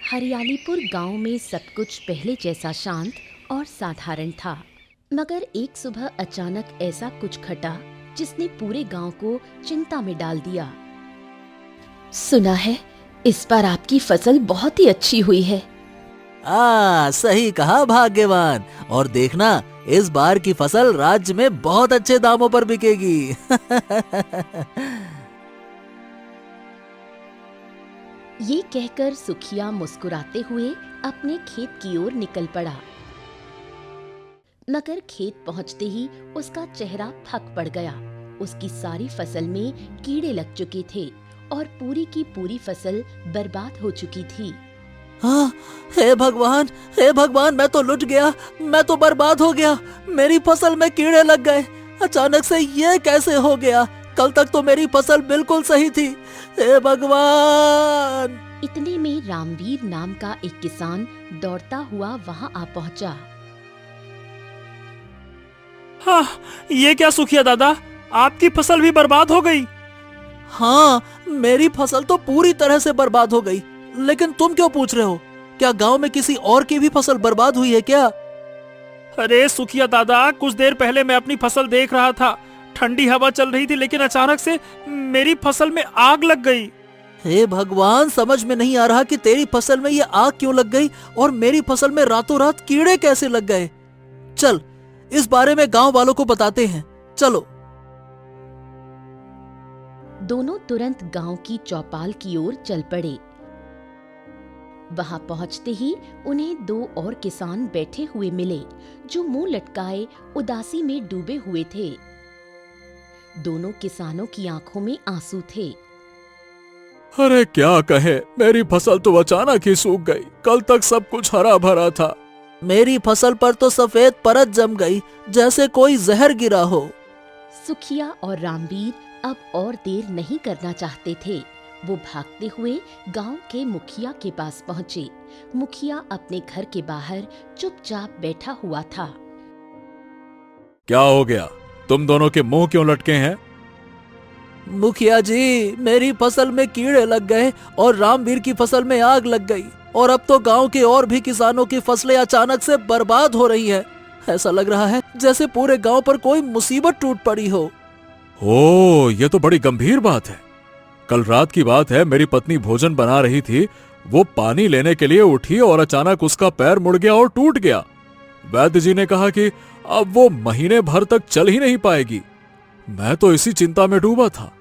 हरियालीपुर गांव में सब कुछ पहले जैसा शांत और साधारण था, मगर एक सुबह अचानक ऐसा कुछ घटा जिसने पूरे गांव को चिंता में डाल दिया। सुना है इस बार आपकी फसल बहुत ही अच्छी हुई है। सही कहा भाग्यवान। और देखना, इस बार की फसल राज्य में बहुत अच्छे दामों पर बिकेगी। ये कहकर सुखिया मुस्कुराते हुए अपने खेत की ओर निकल पड़ा, मगर खेत पहुंचते ही उसका चेहरा फक पड़ गया। उसकी सारी फसल में कीड़े लग चुके थे और पूरी की पूरी फसल बर्बाद हो चुकी थी। हे भगवान, मैं तो लुट गया, मैं तो बर्बाद हो गया। मेरी फसल में कीड़े लग गए। अचानक से ये कैसे हो गया? कल तक तो मेरी फसल बिल्कुल सही थी। हे भगवान! इतने में रामवीर नाम का एक किसान दौड़ता हुआ वहां आ पहुंचा। हाँ, ये क्या सुखिया दादा, आपकी फसल भी बर्बाद हो गई? हाँ, मेरी फसल तो पूरी तरह से बर्बाद हो गई। लेकिन तुम क्यों पूछ रहे हो? क्या गांव में किसी और की भी फसल बर्बाद हुई है क्या? अरे सुखिया दादा, कुछ देर पहले मैं अपनी फसल देख रहा था। ठंडी हवा चल रही थी, लेकिन अचानक से मेरी फसल में आग लग गई। हे भगवान, समझ में नहीं आ रहा कि तेरी फसल में ये आग क्यों लग गई और मेरी फसल में रातों रात कीड़े कैसे लग गए। चल, इस बारे में गांव वालों को बताते हैं। चलो। दोनों तुरंत गांव की चौपाल की ओर चल पड़े। वहां पहुंचते ही उन्हें दो और किसान बैठे हुए मिले, जो मुंह लटकाए उदासी में डूबे हुए थे। दोनों किसानों की आंखों में आंसू थे। अरे क्या कहे, मेरी फसल तो अचानक ही सूख गई। कल तक सब कुछ हरा भरा था। मेरी फसल पर तो सफेद परत जम गई, जैसे कोई जहर गिरा हो। सुखिया और रामवीर अब और देर नहीं करना चाहते थे। वो भागते हुए गांव के मुखिया के पास पहुंचे। मुखिया अपने घर के बाहर चुपचाप बैठा हुआ था। क्या हो गया? तुम दोनों के मुंह क्यों लटके हैं? मुखिया जी, मेरी फसल में कीड़े लग गए और रामवीर की फसल में आग लग गई, और अब तो गांव के और भी किसानों की फसलें अचानक से बर्बाद हो रही हैं। ऐसा लग रहा है जैसे पूरे गांव पर कोई मुसीबत टूट पड़ी हो। ओह, ये तो बड़ी गंभीर बात है। कल रात की बात है, मेरी पत्नी भोजन बना रही थी। वो पानी लेने के लिए उठी और अचानक उसका पैर मुड़ गया और टूट गया। वैद्य जी ने कहा कि अब वो महीने भर तक चल ही नहीं पाएगी। मैं तो इसी चिंता में डूबा था,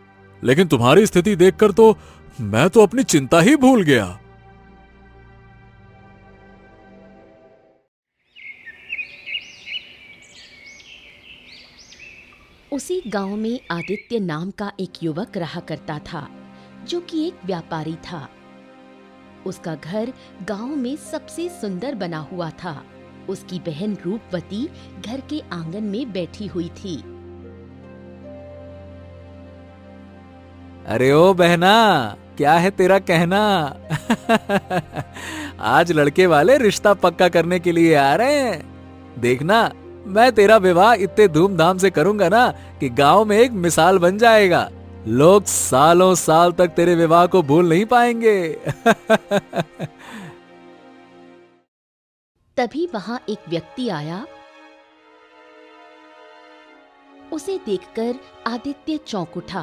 लेकिन तुम्हारी स्थिति देखकर तो मैं तो अपनी चिंता ही भूल गया। उसी गांव में आदित्य नाम का एक युवक रहा करता था, जो कि एक व्यापारी था। उसका घर गांव में सबसे सुंदर बना हुआ था। उसकी बहन रूपवती घर के आंगन में बैठी हुई थी। अरे ओ बहना, क्या है तेरा कहना? आज लड़के वाले रिश्ता पक्का करने के लिए आ रहे हैं। देखना, मैं तेरा विवाह इतने धूमधाम से करूंगा ना कि गांव में एक मिसाल बन जाएगा। लोग सालों साल तक तेरे विवाह को भूल नहीं पाएंगे। तभी वहां एक व्यक्ति आया। उसे देखकर आदित्य चौंक उठा।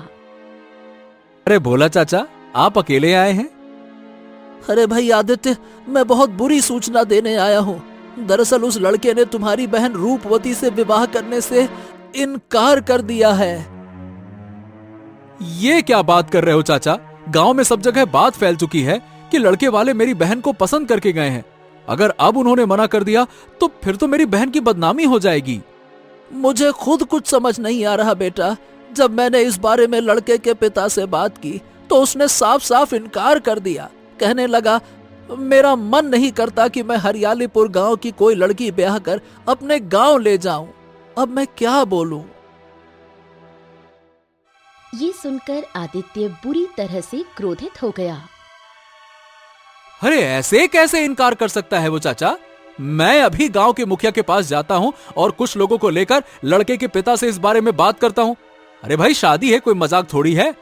अरे भोला चाचा, आप अकेले आए हैं? अरे भाई आदित्य, मैं बहुत बुरी सूचना देने आया हूँ। दरअसल उस लड़के ने तुम्हारी बहन रूपवती से विवाह करने से इनकार कर दिया है। ये क्या बात कर रहे हो चाचा? गांव में सब जगह बात फैल चुकी है कि लड़के वाले मेरी बहन को पसंद करके गए हैं। अगर अब उन्होंने मना कर दिया तो फिर तो मेरी बहन की बदनामी हो जाएगी। मुझे खुद कुछ समझ नहीं आ रहा बेटा। जब मैंने इस बारे में लड़के के पिता से बात की तो उसने साफ साफ इनकार कर दिया। कहने लगा, मेरा मन नहीं करता कि मैं हरियालीपुर गांव की कोई लड़की ब्याह कर अपने गांव ले जाऊं। अब मैं क्या बोलूं? ये सुनकर आदित्य बुरी तरह से क्रोधित हो गया। अरे ऐसे कैसे इनकार कर सकता है वो चाचा? मैं अभी गांव के मुखिया के पास जाता हूं और कुछ लोगों को लेकर लड़के के पिता से इस बारे में बात करता हूं। अरे भाई, शादी है, कोई मजाक थोड़ी है।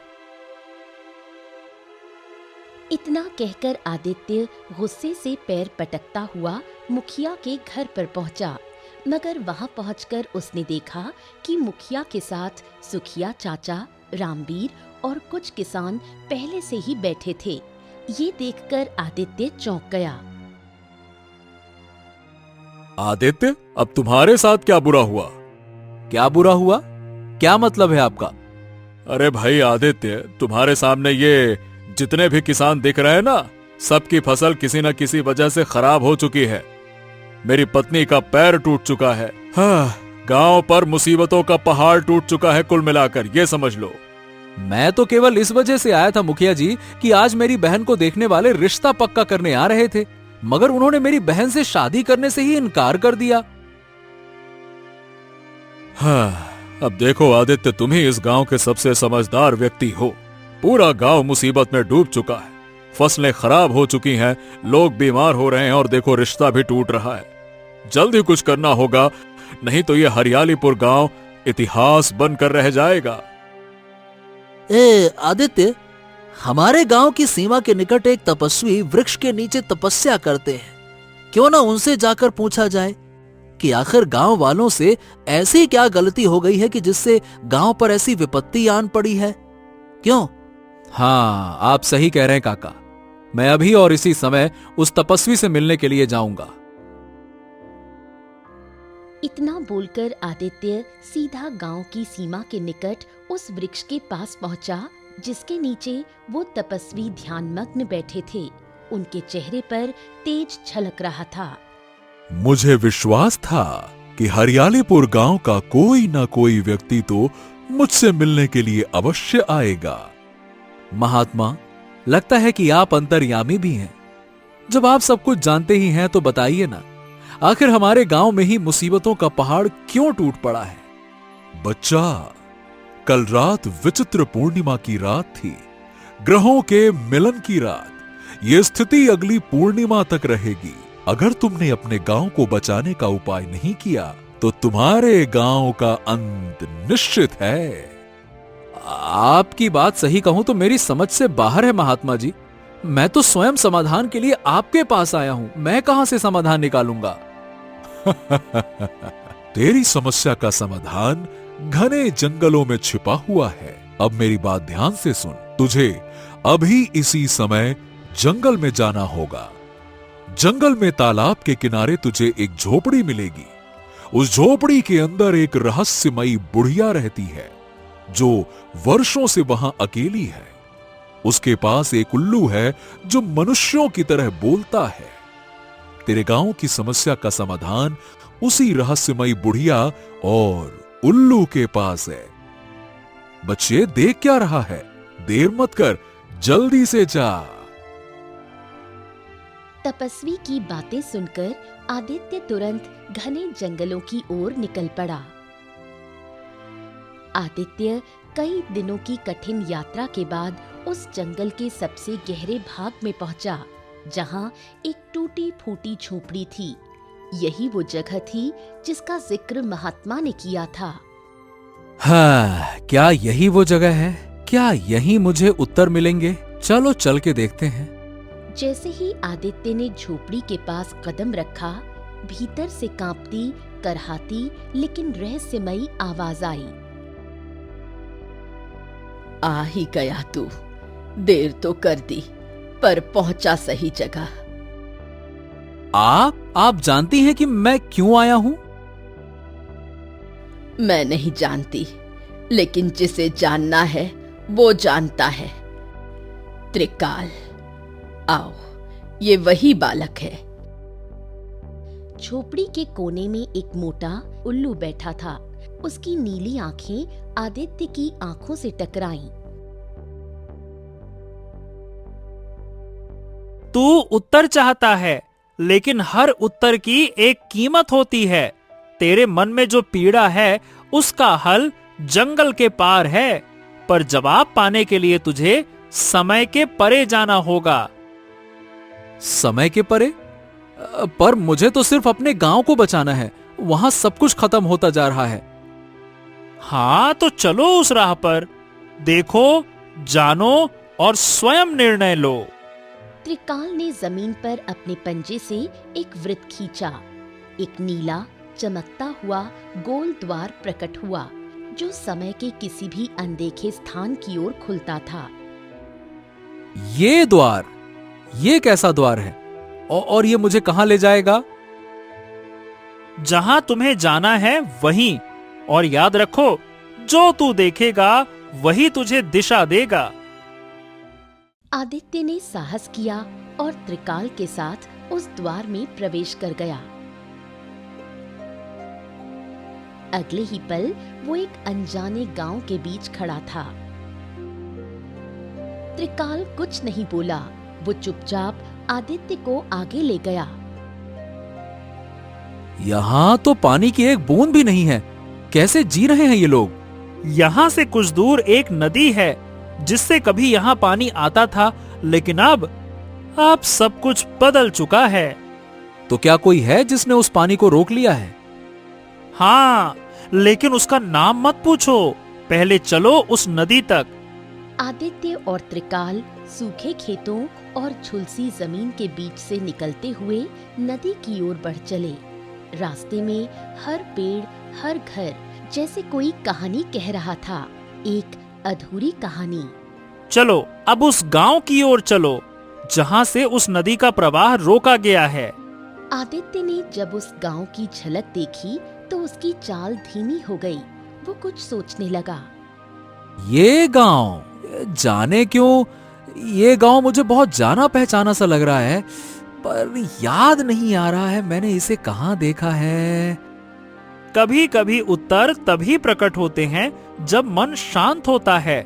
इतना कहकर आदित्य गुस्से से पैर पटकता हुआ मुखिया के घर पर पहुंचा, मगर वहां पहुंचकर उसने देखा कि मुखिया के साथ सुखिया चाचा, रामवीर और कुछ किसान पहले से ही बैठे थे। ये देखकर आदित्य चौंक गया। आदित्य, अब तुम्हारे साथ क्या बुरा हुआ? क्या बुरा हुआ? क्या मतलब है आपका? अरे भाई आदित्य, तुम्हारे सामने ये जितने भी किसान दिख रहे हैं ना, सबकी फसल किसी न किसी वजह से खराब हो चुकी है। मेरी पत्नी का पैर टूट चुका है। हाँ, गांव पर मुसीबतों का पहाड़ टूट चुका है कुल मिलाकर, ये समझ लो। मैं तो केवल इस वजह से आया था मुखिया जी कि आज मेरी बहन को देखने वाले रिश्ता पक्का करने आ रहे थे, मगर उन्होंने मेरी बहन से शादी करने से ही इनकार कर दिया। हाँ, अब देखो आदित्य, तुम ही इस गांव के सबसे समझदार व्यक्ति हो। पूरा गांव मुसीबत में डूब चुका है, फसलें खराब हो चुकी हैं, लोग बीमार हो रहे हैं और देखो रिश्ता भी टूट रहा है। जल्द ही कुछ करना होगा, नहीं तो ये हरियालीपुर गांव इतिहास बनकर रह जाएगा। आदित्य, हमारे गांव की सीमा के निकट एक तपस्वी वृक्ष के नीचे तपस्या करते हैं। क्यों ना उनसे जाकर पूछा जाए कि आखिर गांव वालों से ऐसी क्या गलती हो गई है कि जिससे गांव पर ऐसी विपत्ति आन पड़ी है? क्यों? हाँ, आप सही कह रहे हैं काका। मैं अभी और इसी समय उस तपस्वी से मिलने के लिए जाऊंगा। इतना बोलकर आदित्य सीधा गांव की सीमा के निकट उस वृक्ष के पास पहुंचा, जिसके नीचे वो तपस्वी ध्यानमग्न बैठे थे। उनके चेहरे पर तेज झलक रहा था। मुझे विश्वास था कि हरियालीपुर गांव का कोई ना कोई व्यक्ति तो मुझसे मिलने के लिए अवश्य आएगा। महात्मा, लगता है कि आप अंतर्यामी भी हैं। जब आप सब कुछ जानते ही हैं तो बताइए ना, आखिर हमारे गांव में ही मुसीबतों का पहाड़ क्यों टूट पड़ा है? बच्चा, कल रात विचित्र पूर्णिमा की रात थी, ग्रहों के मिलन की रात। यह स्थिति अगली पूर्णिमा तक रहेगी। अगर तुमने अपने गांव को बचाने का उपाय नहीं किया तो तुम्हारे गांव का अंत निश्चित है। आपकी बात सही कहूं तो मेरी समझ से बाहर है महात्मा जी। मैं तो स्वयं समाधान के लिए आपके पास आया हूं। मैं कहां से समाधान निकालूंगा? तेरी समस्या का समाधान घने जंगलों में छिपा हुआ है। अब मेरी बात ध्यान से सुन। तुझे अभी इसी समय जंगल में जाना होगा। जंगल में तालाब के किनारे तुझे एक झोपड़ी मिलेगी। उस झोपड़ी के अंदर एक रहस्यमयी बुढ़िया रहती है, जो वर्षों से वहां अकेली है। उसके पास एक उल्लू है जो मनुष्यों की तरह बोलता है। तेरे गांव की समस्या का समाधान उसी रहस्यमयी बुढ़िया और उल्लू के पास है। बच्चे, देख क्या रहा है? देर मत कर, जल्दी से जा। तपस्वी की बातें सुनकर आदित्य तुरंत घने जंगलों की ओर निकल पड़ा। आदित्य कई दिनों की कठिन यात्रा के बाद उस जंगल के सबसे गहरे भाग में पहुंचा, जहां एक टूटी फूटी झोपड़ी थी। यही वो जगह थी जिसका जिक्र महात्मा ने किया था। हाँ, क्या यही वो जगह है? क्या यही मुझे उत्तर मिलेंगे? चलो चल के देखते हैं। जैसे ही आदित्य ने झोपड़ी के पास कदम रखा, भीतर से कांपती, करहाती लेकिन रहस्यमयी आवाज आई। आ ही गया तू। देर तो कर दी, पर पहुंचा सही जगह। आप जानती हैं कि मैं क्यों आया हूं? मैं नहीं जानती, लेकिन जिसे जानना है वो जानता है। त्रिकाल, आओ, ये वही बालक है। झोपड़ी के कोने में एक मोटा उल्लू बैठा था। उसकी नीली आंखें आदित्य की आंखों से टकराईं। तू उत्तर चाहता है, लेकिन हर उत्तर की एक कीमत होती है। तेरे मन में जो पीड़ा है उसका हल जंगल के पार है, पर जवाब पाने के लिए तुझे समय के परे जाना होगा। समय के परे? पर मुझे तो सिर्फ अपने गांव को बचाना है। वहां सब कुछ खत्म होता जा रहा है। हाँ, तो चलो उस राह पर। देखो, जानो और स्वयं निर्णय लो। त्रिकाल ने जमीन पर अपने पंजे से एक वृत्त खींचा। एक नीला चमकता हुआ गोल द्वार प्रकट हुआ जो समय के किसी भी अनदेखे स्थान की ओर खुलता था। ये द्वार, ये कैसा द्वार है और ये मुझे कहां ले जाएगा? जहां तुम्हें जाना है वहीं, और याद रखो जो तू देखेगा वही तुझे दिशा देगा। आदित्य ने साहस किया और त्रिकाल के साथ उस द्वार में प्रवेश कर गया। अगले ही पल वो एक अनजाने गांव के बीच खड़ा था। त्रिकाल कुछ नहीं बोला, वो चुपचाप आदित्य को आगे ले गया। यहां तो पानी की एक बूंद भी नहीं है, कैसे जी रहे हैं ये लोग? यहाँ से कुछ दूर एक नदी है जिससे कभी यहाँ पानी आता था, लेकिन अब सब कुछ बदल चुका है। तो क्या कोई है जिसने उस पानी को रोक लिया है? हाँ, लेकिन उसका नाम मत पूछो, पहले चलो उस नदी तक। आदित्य और त्रिकाल सूखे खेतों और झुलसी जमीन के बीच से निकलते हुए नदी की ओर बढ़ चले। रास्ते में हर पेड़, हर घर जैसे कोई कहानी कह रहा था, एक अधूरी कहानी। चलो अब उस गांव की ओर चलो जहां से उस नदी का प्रवाह रोका गया है। आदित्य ने जब उस गांव की झलक देखी तो उसकी चाल धीमी हो गई। वो कुछ सोचने लगा। ये गांव, जाने क्यों ये गांव मुझे बहुत जाना पहचाना सा लग रहा है, पर याद नहीं आ रहा है मैंने इसे कहां देखा है। कभी कभी उत्तर तभी प्रकट होते हैं जब मन शांत होता है।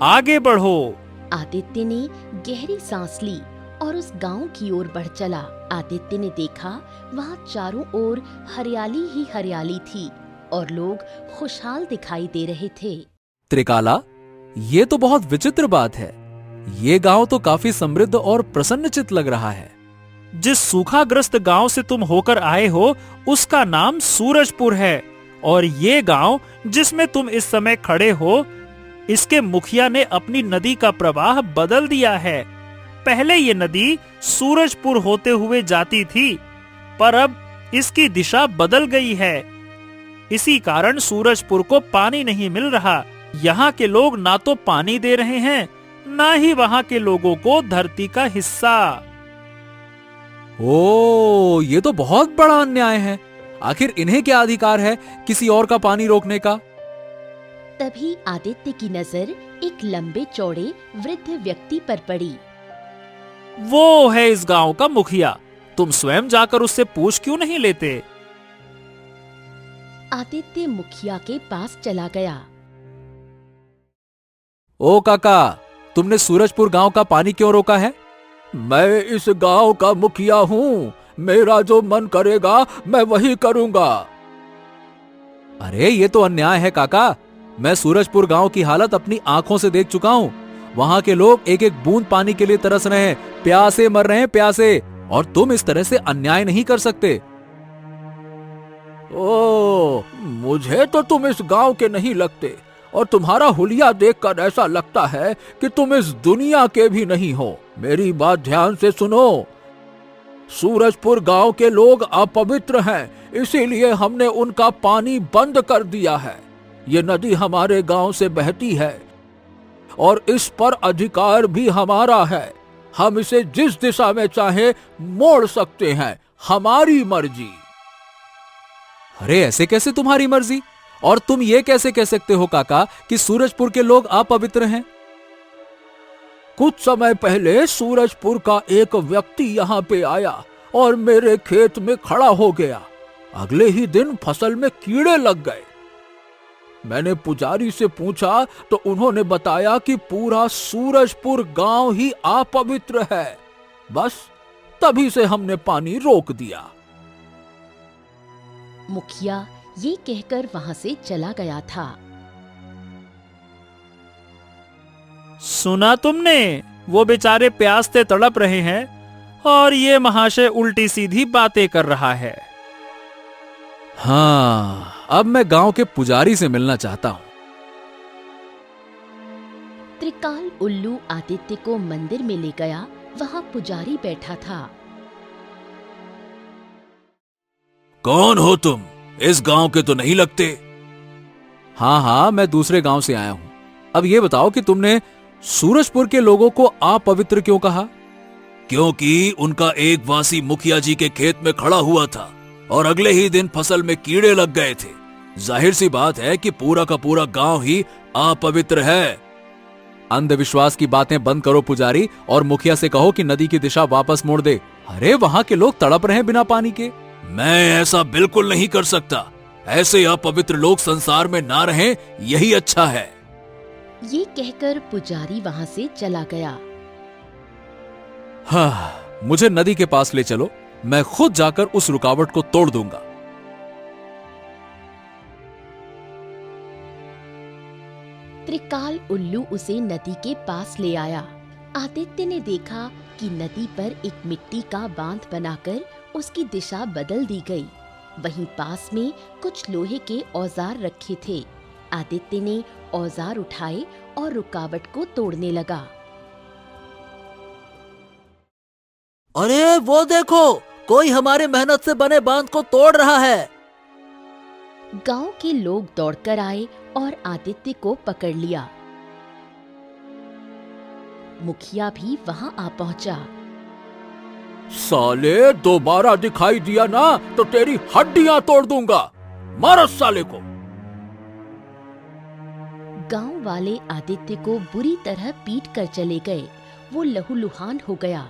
आगे बढ़ो। आदित्य ने गहरी सांस ली और उस गांव की ओर बढ़ चला। आदित्य ने देखा वहां चारों ओर हरियाली ही हरियाली थी और लोग खुशहाल दिखाई दे रहे थे। त्रिकाला, ये तो बहुत विचित्र बात है। ये गांव तो काफी समृद्ध और प्रसन्नचित्त लग रहा है। जिस सूखाग्रस्त गांव से तुम होकर आए हो उसका नाम सूरजपुर है, और ये गांव जिसमें तुम इस समय खड़े हो, इसके मुखिया ने अपनी नदी का प्रवाह बदल दिया है। पहले ये नदी सूरजपुर होते हुए जाती थी, पर अब इसकी दिशा बदल गई है। इसी कारण सूरजपुर को पानी नहीं मिल रहा। यहाँ के लोग ना तो पानी दे रहे हैं, ना ही वहाँ के लोगों को धरती का हिस्सा। ओ, ये तो बहुत बड़ा अन्याय है। आखिर इन्हें क्या अधिकार है किसी और का पानी रोकने का? तभी आदित्य की नजर एक लंबे चौड़े वृद्ध व्यक्ति पर पड़ी। वो है इस गांव का मुखिया। तुम स्वयं जाकर उससे पूछ क्यों नहीं लेते? आदित्य मुखिया के पास चला गया। ओ काका, तुमने सूरजपुर गांव का पानी क्यों रोका है? मैं इस गांव का मुखिया हूँ, मेरा जो मन करेगा मैं वही करूंगा। अरे ये तो अन्याय है काका। मैं सूरजपुर गांव की हालत अपनी आंखों से देख चुका हूँ। वहां के लोग एक एक बूंद पानी के लिए तरस रहे हैं, प्यासे मर रहे हैं, प्यासे। और तुम इस तरह से अन्याय नहीं कर सकते। ओ, मुझे तो तुम इस गांव के नहीं लगते, और तुम्हारा हुलिया देखकर ऐसा लगता है कि तुम इस दुनिया के भी नहीं हो। मेरी बात ध्यान से सुनो। सूरजपुर गांव के लोग अपवित्र हैं, इसीलिए हमने उनका पानी बंद कर दिया है। ये नदी हमारे गांव से बहती है और इस पर अधिकार भी हमारा है। हम इसे जिस दिशा में चाहे मोड़ सकते हैं, हमारी मर्जी। अरे ऐसे कैसे तुम्हारी मर्जी? और तुम ये कैसे कह सकते हो काका कि सूरजपुर के लोग अपवित्र हैं? कुछ समय पहले सूरजपुर का एक व्यक्ति यहाँ पे आया और मेरे खेत में खड़ा हो गया। अगले ही दिन फसल में कीड़े लग गए। मैंने पुजारी से पूछा तो उन्होंने बताया कि पूरा सूरजपुर गांव ही अपवित्र है। बस तभी से हमने पानी रोक दिया। मुखिया ये कहकर वहां से चला गया था। सुना तुमने? वो बेचारे प्यास से तड़प रहे हैं और ये महाशय उल्टी सीधी बातें कर रहा है। हाँ, अब मैं गांव के पुजारी से मिलना चाहता हूँ। त्रिकाल उल्लू आदित्य को मंदिर में ले गया वहां पुजारी बैठा था। कौन हो तुम? इस गांव के तो नहीं लगते। हाँ हाँ, मैं दूसरे गांव से आया हूं। अब ये बताओ कि तुमने सूरजपुर के लोगों को अपवित्र क्यों कहा? क्योंकि उनका एक वासी मुखिया जी के खेत में खड़ा हुआ था और अगले ही दिन फसल में कीड़े लग गए थे। जाहिर सी बात है कि पूरा का पूरा गांव ही अपवित्र है। अंधविश्वास की बातें बंद करो पुजारी, और मुखिया से कहो कि नदी की दिशा वापस मोड़ दे। अरे वहां के लोग तड़प रहे हैं बिना पानी के। मैं ऐसा बिल्कुल नहीं कर सकता। ऐसे अपवित्र लोग संसार में ना रहें, यही अच्छा है। ये कहकर पुजारी वहां से चला गया। हाँ, मुझे नदी के पास ले चलो, मैं खुद जाकर उस रुकावट को तोड़ दूंगा। त्रिकाल उल्लू उसे नदी के पास ले आया। आदित्य ने देखा कि नदी पर एक मिट्टी का बांध बनाकर उसकी दिशा बदल दी गई। वहीं पास में कुछ लोहे के औजार रखे थे। आदित्य ने औजार उठाए और रुकावट को तोड़ने लगा। अरे वो देखो, कोई हमारे मेहनत से बने बांध को तोड़ रहा है। गांव के लोग दौड़कर आए और आदित्य को पकड़ लिया। मुखिया भी वहां आ पहुंचा। साले, दोबारा दिखाई दिया ना तो तेरी हड्डियां तोड़ दूंगा। मारो साले को। गांव वाले आदित्य को बुरी तरह पीट कर चले गए। वो लहूलुहान हो गया।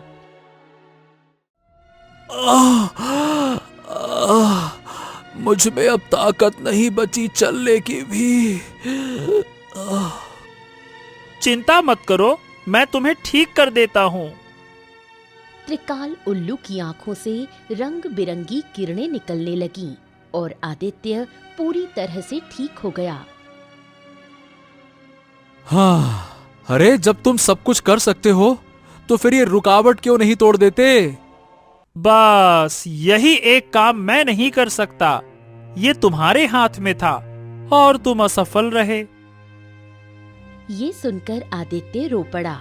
मुझ में अब ताकत नहीं बची चलने की भी। चिंता मत करो, मैं तुम्हें ठीक कर देता हूँ। त्रिकाल उल्लू की आंखों से रंग बिरंगी किरणें निकलने लगीं और आदित्य पूरी तरह से ठीक हो गया। हाँ, अरे जब तुम सब कुछ कर सकते हो तो फिर ये रुकावट क्यों नहीं तोड़ देते? बस यही एक काम मैं नहीं कर सकता। ये तुम्हारे हाथ में था और तुम असफल रहे। ये सुनकर आदित्य रो पड़ा।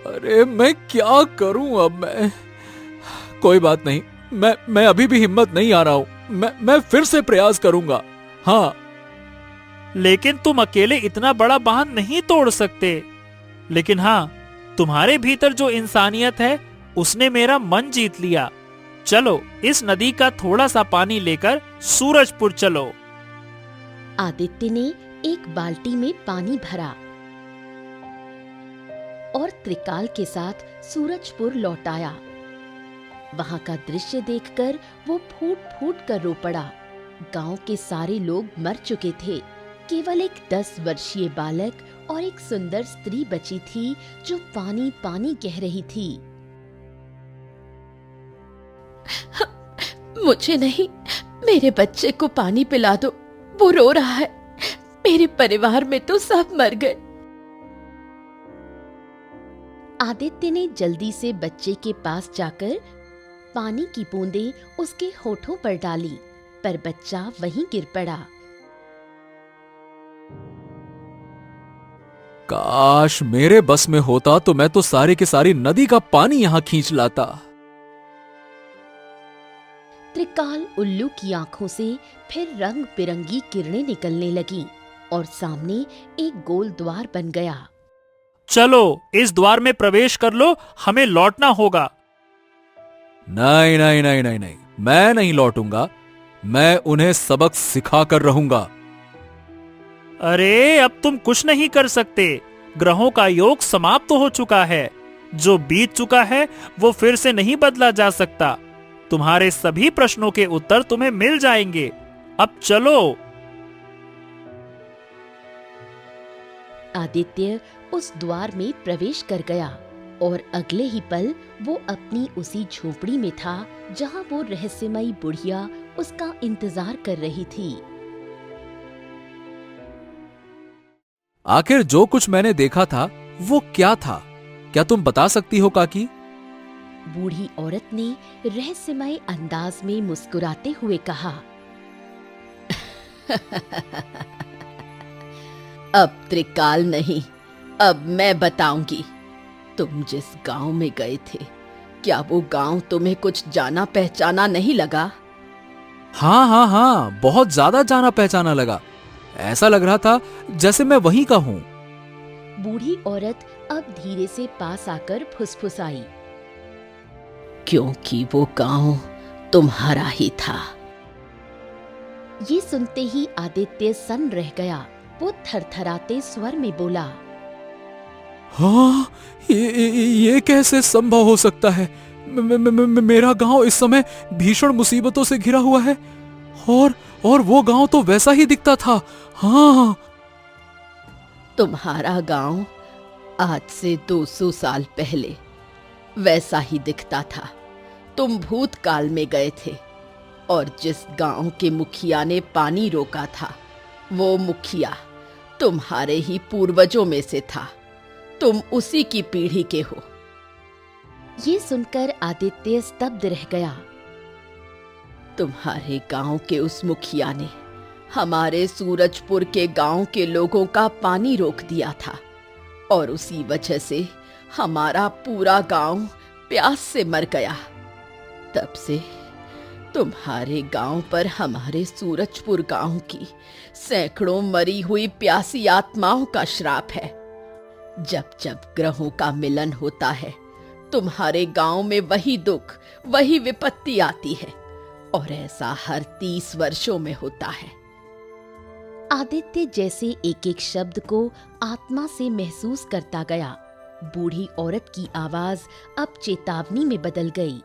अरे मैं क्या करूं अब मैं? कोई बात नहीं, मैं अभी भी हिम्मत नहीं आ रहा हूं। मैं फिर से प्रयास करूंगा। हाँ, लेकिन तुम अकेले इतना बड़ा बांध नहीं तोड़ सकते। लेकिन हाँ, तुम्हारे भीतर जो इंसानियत है उसने मेरा मन जीत लिया। चलो इस नदी का थोड़ा सा पानी लेकर सूरजपुर चलो। आदित्य ने एक बाल्टी में पानी भरा और त्रिकाल के साथ सूरजपुर लौट आया। वहां का दृश्य देखकर वो फूट फूट कर रो पड़ा। गांव के सारे लोग मर चुके थे। केवल एक 10 वर्षीय बालक और एक सुंदर स्त्री बची थी जो पानी पानी कह रही थी। मुझे नहीं, मेरे बच्चे को पानी पिला दो, वो रो रहा है। मेरे परिवार में तो सब मर गए। आदित्य ने जल्दी से बच्चे के पास जाकर पानी की बूंदें उसके होठों पर डाली, पर बच्चा वहीं गिर पड़ा। काश मेरे बस में होता तो मैं तो सारी की सारी नदी का पानी यहां खींच लाता। त्रिकाल उल्लू की आंखों से फिर रंग बिरंगी किरणें निकलने लगीं और सामने एक गोल द्वार बन गया। चलो इस द्वार में प्रवेश कर लो, हमें लौटना होगा। नहीं नहीं नहीं नहीं नहीं, मैं नहीं लौटूंगा। मैं उन्हें सबक सिखा कर रहूंगा। अरे अब तुम कुछ नहीं कर सकते। ग्रहों का योग समाप्त हो चुका है। जो बीत चुका है वो फिर से नहीं बदला जा सकता। तुम्हारे सभी प्रश्नों के उत्तर तुम्हें मिल जाएंगे। अब चलो। आदित्य उस द्वार में प्रवेश कर गया और अगले ही पल वो अपनी उसी झोपड़ी में था जहां वो रहस्यमयी बुढ़िया उसका इंतजार कर रही थी। आखिर जो कुछ मैंने देखा था वो क्या था? क्या तुम बता सकती हो काकी? बूढ़ी औरत ने रहस्यमय अंदाज में मुस्कुराते हुए कहा, अब त्रिकाल नहीं, अब मैं बताऊंगी। तुम जिस गांव में गए थे, क्या वो गांव तुम्हें कुछ जाना पहचाना नहीं लगा? हाँ हाँ हाँ, बहुत ज्यादा जाना पहचाना लगा। ऐसा लग रहा था जैसे मैं वहीं का हूं। बूढ़ी औरत अब धीरे से पास आकर फुसफुसाई, क्योंकि वो गांव तुम्हारा ही था। ये सुनते ही आदित्य सन्न रह गया। वो थरथराते स्वर में बोला, हाँ, ये कैसे संभव हो सकता है? मेरा गांव इस समय भीषण मुसीबतों से घिरा हुआ है, और वो गांव तो वैसा ही दिखता था। हाँ, तुम्हारा गांव आज से 200 साल पहले वैसा ही दिखता था। तुम भूतकाल में गए थे, और जिस गांव के मुखिया ने पानी रोका था, वो मुखिया तुम्हारे ही पूर्वजों में से था। तुम उसी की पीढ़ी के हो। ये सुनकर आदित्य स्तब्ध रह गया। तुम्हारे गांव के उस मुखिया ने हमारे सूरजपुर के गांव के लोगों का पानी रोक दिया था, और उसी वजह से हमारा पूरा गांव प्यास से मर गया। तब से तुम्हारे गांव पर हमारे सूरजपुर गांव की सैकड़ों मरी हुई प्यासी आत्माओं का श्राप है। जब जब ग्रहों का मिलन होता है, तुम्हारे गांव में वही दुख, वही विपत्ति आती है, और ऐसा हर 30 वर्षों में होता है। आदित्य जैसे एक एक शब्द को आत्मा से महसूस करता गया। बूढ़ी औरत की आवाज अब चेतावनी में बदल गई।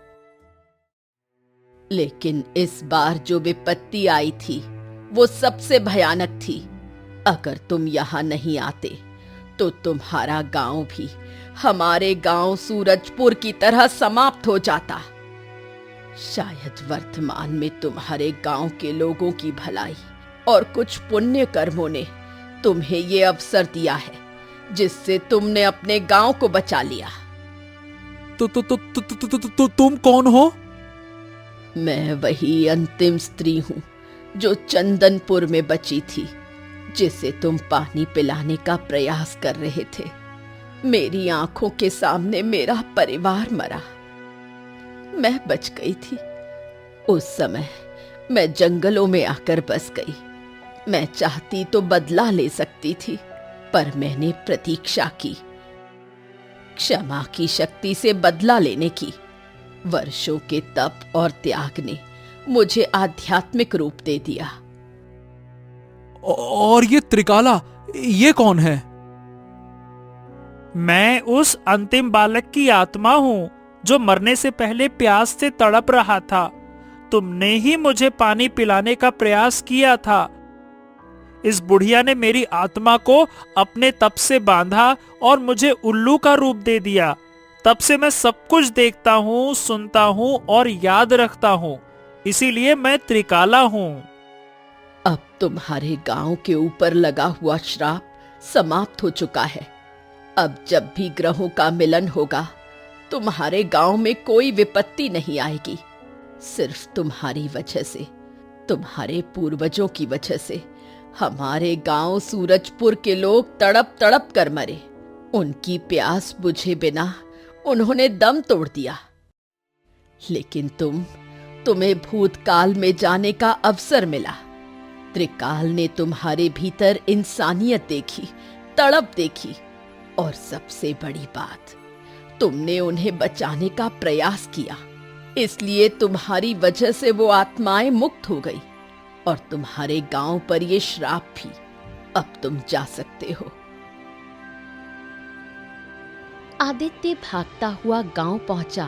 लेकिन इस बार जो विपत्ति आई थी, वो सबसे भयानक थी। अगर तुम यहाँ नहीं आते, तो तुम्हारा गांव भी हमारे गांव सूरजपुर की तरह समाप्त हो जाता। शायद वर्तमान में तुम्हारे गांव के लोगों की भलाई और कुछ पुण्य कर्मों ने तुम्हें ये अवसर दिया है, जिससे तुमने अपने गांव को बचा लिया। तो तुम कौन हो? मैं वही अंतिम स्त्री हूँ जो चंदनपुर में बची थी, जिसे तुम पानी पिलाने का प्रयास कर रहे थे। मेरी आंखों के सामने मेरा परिवार मरा। मैं बच गई थी। उस समय मैं जंगलों में आकर बस गई। मैं चाहती तो बदला ले सकती थी, पर मैंने प्रतीक्षा की, क्षमा की शक्ति से बदला लेने की। वर्षों के तप और त्याग ने मुझे आध्यात्मिक रूप दे दिया। और ये त्रिकाला, ये कौन है? मैं उस अंतिम बालक की आत्मा हूँ जो मरने से पहले प्यास से तड़प रहा था। तुमने ही मुझे पानी पिलाने का प्रयास किया था। इस बुढ़िया ने मेरी आत्मा को अपने तप से बांधा और मुझे उल्लू का रूप दे दिया। तब से मैं सब कुछ देखता हूँ, सुनता हूँ और याद रखता हूँ। इसीलिए मैं त्रिकाला हूँ। अब तुम्हारे गांव के ऊपर लगा हुआ श्राप समाप्त हो चुका है। अब जब भी ग्रहों का मिलन होगा, तुम्हारे गांव में कोई विपत्ति नहीं आएगी। सिर्फ तुम्हारी वजह से, तुम्हारे पूर्वजों की वजह से हमारे गांव सूरजपुर के लोग तड़प तड़प कर मरे। उनकी प्यास बुझे बिना उन्होंने दम तोड़ दिया। लेकिन तुम्हें भूतकाल में जाने का अवसर मिला। त्रिकाल ने तुम्हारे भीतर इंसानियत देखी, तड़प देखी, और सबसे बड़ी बात, तुमने उन्हें बचाने का प्रयास किया। इसलिए तुम्हारी वजह से वो आत्माएं मुक्त हो गई, और तुम्हारे गांव पर ये श्राप भी। अब तुम जा सकते हो। आदित्य भागता हुआ गांव पहुंचा,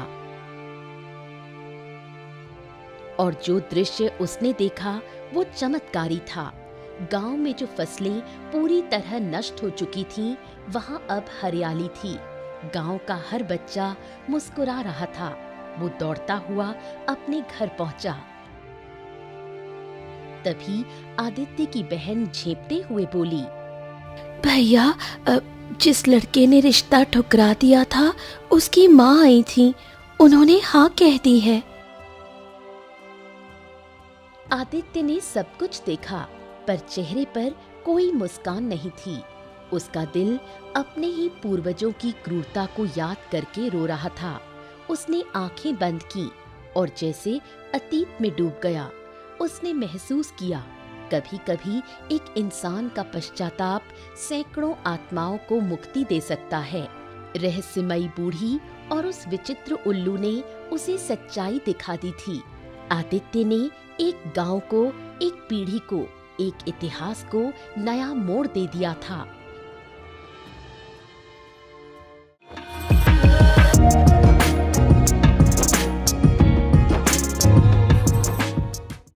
और जो दृश्य उसने देखा वो चमत्कारी था। गांव में जो फसलें पूरी तरह नष्ट हो चुकी थीं, वहां अब हरियाली थी। गांव का हर बच्चा मुस्कुरा रहा था। वो दौड़ता हुआ अपने घर पहुंचा। तभी आदित्य की बहन झेंपते हुए बोली, भैया, जिस लड़के ने रिश्ता ठुकरा दिया था, उसकी माँ आई थी। उन्होंने हाँ कह दी है। आदित्य ने सब कुछ देखा, पर चेहरे पर कोई मुस्कान नहीं थी। उसका दिल अपने ही पूर्वजों की क्रूरता को याद करके रो रहा था। उसने आंखें बंद की और जैसे अतीत में डूब गया। उसने महसूस किया, कभी कभी एक इंसान का पश्चाताप सैकड़ों आत्माओं को मुक्ति दे सकता है। रहस्यमयी बूढ़ी और उस विचित्र उल्लू ने उसे सच्चाई दिखा दी थी। आदित्य ने एक गांव को, एक पीढ़ी को, एक इतिहास को नया मोड़ दे दिया था।